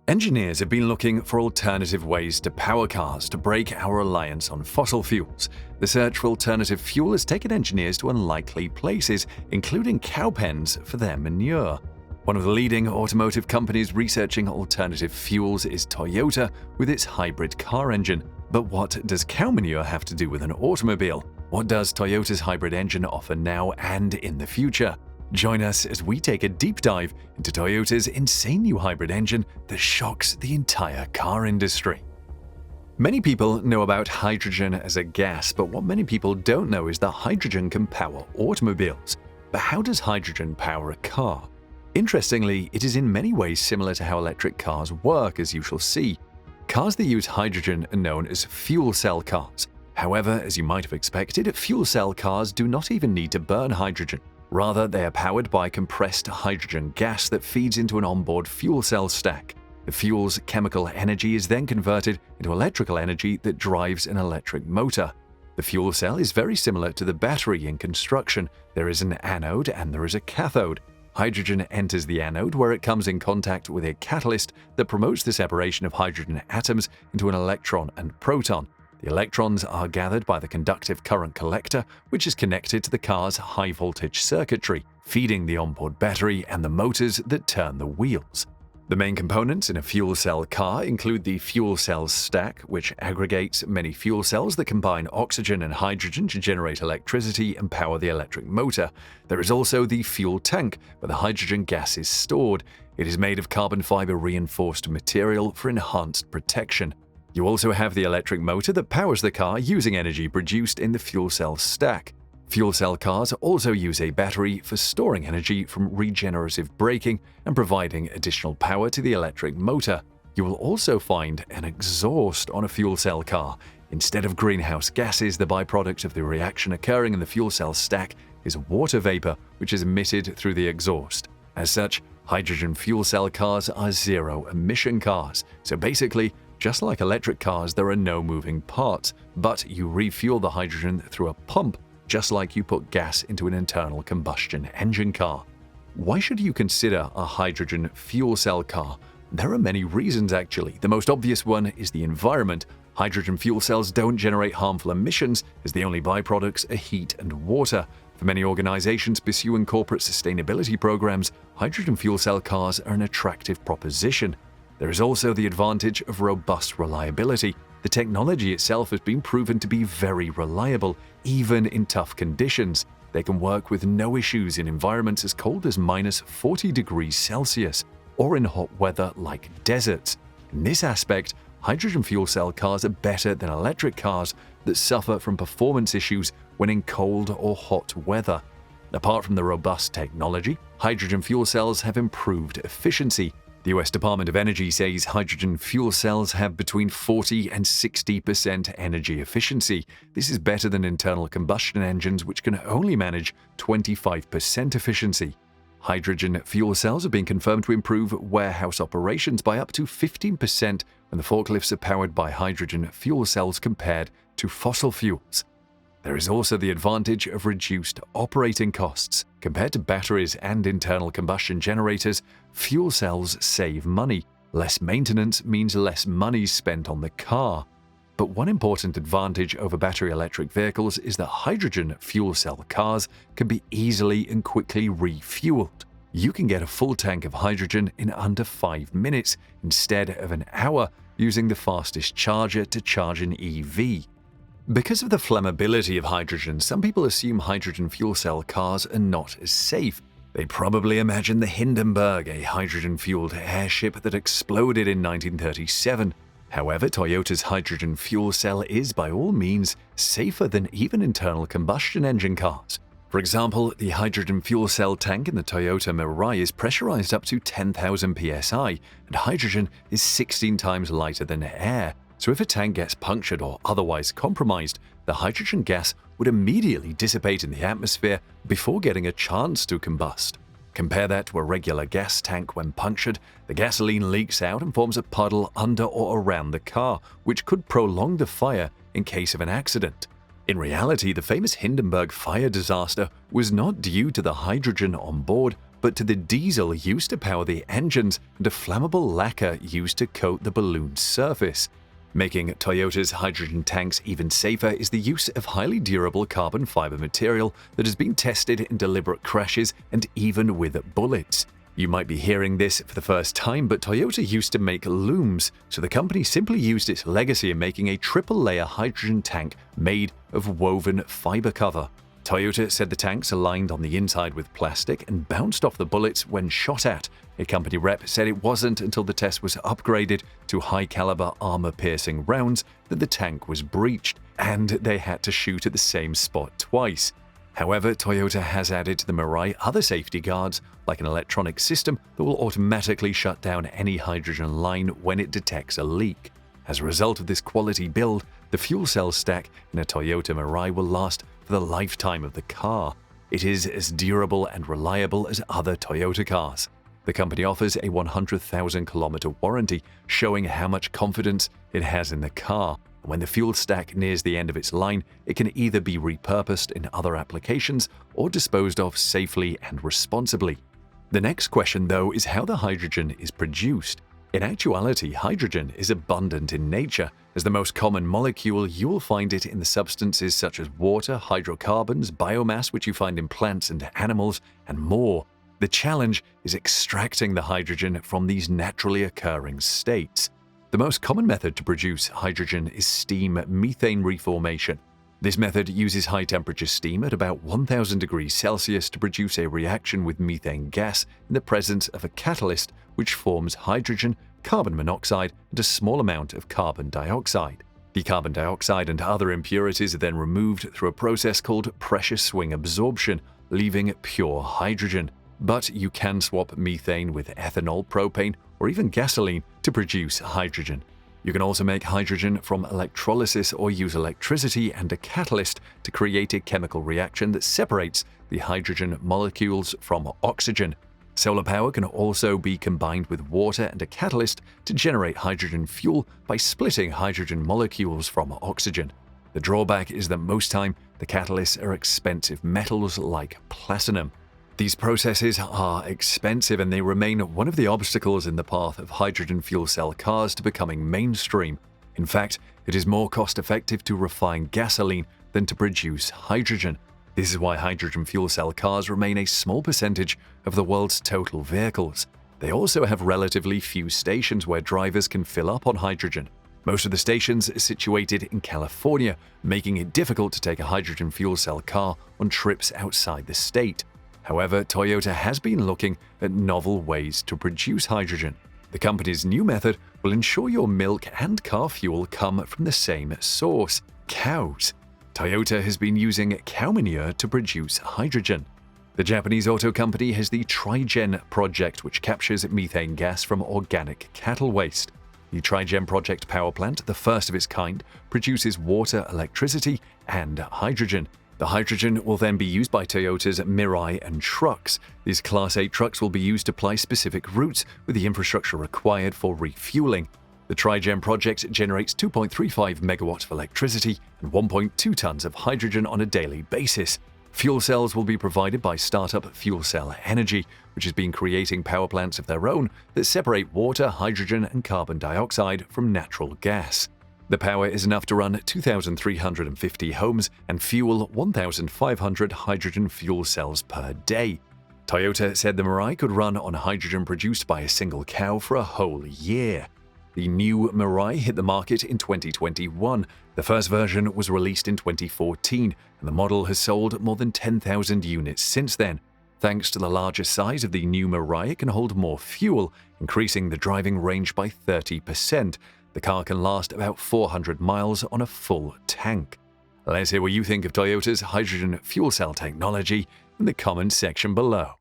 Engineers have been looking for alternative ways to power cars to break our reliance on fossil fuels. The search for alternative fuel has taken engineers to unlikely places, including cow pens for their manure. One of the leading automotive companies researching alternative fuels is Toyota with its hybrid car engine. But what does cow manure have to do with an automobile? What does Toyota's hybrid engine offer now and in the future? Join us as we take a deep dive into Toyota's insane new hybrid engine that shocks the entire car industry. Many people know about hydrogen as a gas, but what many people don't know is that hydrogen can power automobiles. But how does hydrogen power a car? Interestingly, it is in many ways similar to how electric cars work, as you shall see. Cars that use hydrogen are known as fuel cell cars. However, as you might have expected, fuel cell cars do not even need to burn hydrogen. Rather, they are powered by compressed hydrogen gas that feeds into an onboard fuel cell stack. The fuel's chemical energy is then converted into electrical energy that drives an electric motor. The fuel cell is very similar to the battery in construction. There is an anode and there is a cathode. Hydrogen enters the anode where it comes in contact with a catalyst that promotes the separation of hydrogen atoms into an electron and proton. The electrons are gathered by the conductive current collector, which is connected to the car's high-voltage circuitry, feeding the onboard battery and the motors that turn the wheels. The main components in a fuel cell car include the fuel cell stack, which aggregates many fuel cells that combine oxygen and hydrogen to generate electricity and power the electric motor. There is also the fuel tank, where the hydrogen gas is stored. It is made of carbon fiber reinforced material for enhanced protection. You also have the electric motor that powers the car using energy produced in the fuel cell stack. Fuel cell cars also use a battery for storing energy from regenerative braking and providing additional power to the electric motor. You will also find an exhaust on a fuel cell car. Instead of greenhouse gases, the byproduct of the reaction occurring in the fuel cell stack is water vapor, which is emitted through the exhaust. As such, hydrogen fuel cell cars are zero-emission cars. So basically, just like electric cars, there are no moving parts, but you refuel the hydrogen through a pump, just like you put gas into an internal combustion engine car. Why should you consider a hydrogen fuel cell car? There are many reasons actually. The most obvious one is the environment. Hydrogen fuel cells don't generate harmful emissions, as the only byproducts are heat and water. For many organizations pursuing corporate sustainability programs, hydrogen fuel cell cars are an attractive proposition. There is also the advantage of robust reliability. The technology itself has been proven to be very reliable, even in tough conditions. They can work with no issues in environments as cold as -40 degrees Celsius, or in hot weather like deserts. In this aspect, hydrogen fuel cell cars are better than electric cars that suffer from performance issues when in cold or hot weather. Apart from the robust technology, hydrogen fuel cells have improved efficiency. The US Department of Energy says hydrogen fuel cells have between 40 and 60% energy efficiency. This is better than internal combustion engines, which can only manage 25% efficiency. Hydrogen fuel cells have been confirmed to improve warehouse operations by up to 15% when the forklifts are powered by hydrogen fuel cells compared to fossil fuels. There is also the advantage of reduced operating costs. Compared to batteries and internal combustion generators, fuel cells save money. Less maintenance means less money spent on the car. But one important advantage over battery electric vehicles is that hydrogen fuel cell cars can be easily and quickly refueled. You can get a full tank of hydrogen in under 5 minutes instead of an hour using the fastest charger to charge an EV. Because of the flammability of hydrogen, some people assume hydrogen fuel cell cars are not as safe. They probably imagine the Hindenburg, a hydrogen-fueled airship that exploded in 1937. However, Toyota's hydrogen fuel cell is by all means safer than even internal combustion engine cars. For example, the hydrogen fuel cell tank in the Toyota Mirai is pressurized up to 10,000 psi, and hydrogen is 16 times lighter than air. So if a tank gets punctured or otherwise compromised, the hydrogen gas would immediately dissipate in the atmosphere before getting a chance to combust. Compare that to a regular gas tank. When punctured, the gasoline leaks out and forms a puddle under or around the car, which could prolong the fire in case of an accident. In reality, the famous Hindenburg fire disaster was not due to the hydrogen on board, but to the diesel used to power the engines and a flammable lacquer used to coat the balloon's surface. Making Toyota's hydrogen tanks even safer is the use of highly durable carbon fiber material that has been tested in deliberate crashes and even with bullets. You might be hearing this for the first time, but Toyota used to make looms, so the company simply used its legacy in making a triple-layer hydrogen tank made of woven fiber cover. Toyota said the tanks aligned on the inside with plastic and bounced off the bullets when shot at. A company rep said it wasn't until the test was upgraded to high-caliber armor-piercing rounds that the tank was breached, and they had to shoot at the same spot twice. However, Toyota has added to the Mirai other safety guards, like an electronic system that will automatically shut down any hydrogen line when it detects a leak. As a result of this quality build, the fuel cell stack in a Toyota Mirai will last for the lifetime of the car. It is as durable and reliable as other Toyota cars. The company offers a 100,000-kilometer warranty, showing how much confidence it has in the car. When the fuel stack nears the end of its line, it can either be repurposed in other applications or disposed of safely and responsibly. The next question, though, is how the hydrogen is produced. In actuality, hydrogen is abundant in nature. As the most common molecule, you will find it in the substances such as water, hydrocarbons, biomass, which you find in plants and animals, and more. The challenge is extracting the hydrogen from these naturally occurring states. The most common method to produce hydrogen is steam methane reformation. This method uses high-temperature steam at about 1000 degrees Celsius to produce a reaction with methane gas in the presence of a catalyst which forms hydrogen, carbon monoxide, and a small amount of carbon dioxide. The carbon dioxide and other impurities are then removed through a process called pressure swing absorption, leaving pure hydrogen. But you can swap methane with ethanol, propane, or even gasoline to produce hydrogen. You can also make hydrogen from electrolysis or use electricity and a catalyst to create a chemical reaction that separates the hydrogen molecules from oxygen. Solar power can also be combined with water and a catalyst to generate hydrogen fuel by splitting hydrogen molecules from oxygen. The drawback is that most time the catalysts are expensive metals like platinum. These processes are expensive and they remain one of the obstacles in the path of hydrogen fuel cell cars to becoming mainstream. In fact, it is more cost-effective to refine gasoline than to produce hydrogen. This is why hydrogen fuel cell cars remain a small percentage of the world's total vehicles. They also have relatively few stations where drivers can fill up on hydrogen. Most of the stations are situated in California, making it difficult to take a hydrogen fuel cell car on trips outside the state. However, Toyota has been looking at novel ways to produce hydrogen. The company's new method will ensure your milk and car fuel come from the same source: cows. Toyota has been using cow manure to produce hydrogen. The Japanese auto company has the Trigen project, which captures methane gas from organic cattle waste. The Trigen project power plant, the first of its kind, produces water, electricity, and hydrogen. The hydrogen will then be used by Toyota's Mirai and trucks. These Class 8 trucks will be used to ply specific routes with the infrastructure required for refueling. The Trigen project generates 2.35 megawatts of electricity and 1.2 tons of hydrogen on a daily basis. Fuel cells will be provided by startup Fuel Cell Energy, which has been creating power plants of their own that separate water, hydrogen, and carbon dioxide from natural gas. The power is enough to run 2,350 homes and fuel 1,500 hydrogen fuel cells per day. Toyota said the Mirai could run on hydrogen produced by a single cow for a whole year. The new Mirai hit the market in 2021. The first version was released in 2014, and the model has sold more than 10,000 units since then. Thanks to the larger size of the new Mirai, it can hold more fuel, increasing the driving range by 30%. The car can last about 400 miles on a full tank. Let's hear what you think of Toyota's hydrogen fuel cell technology in the comments section below.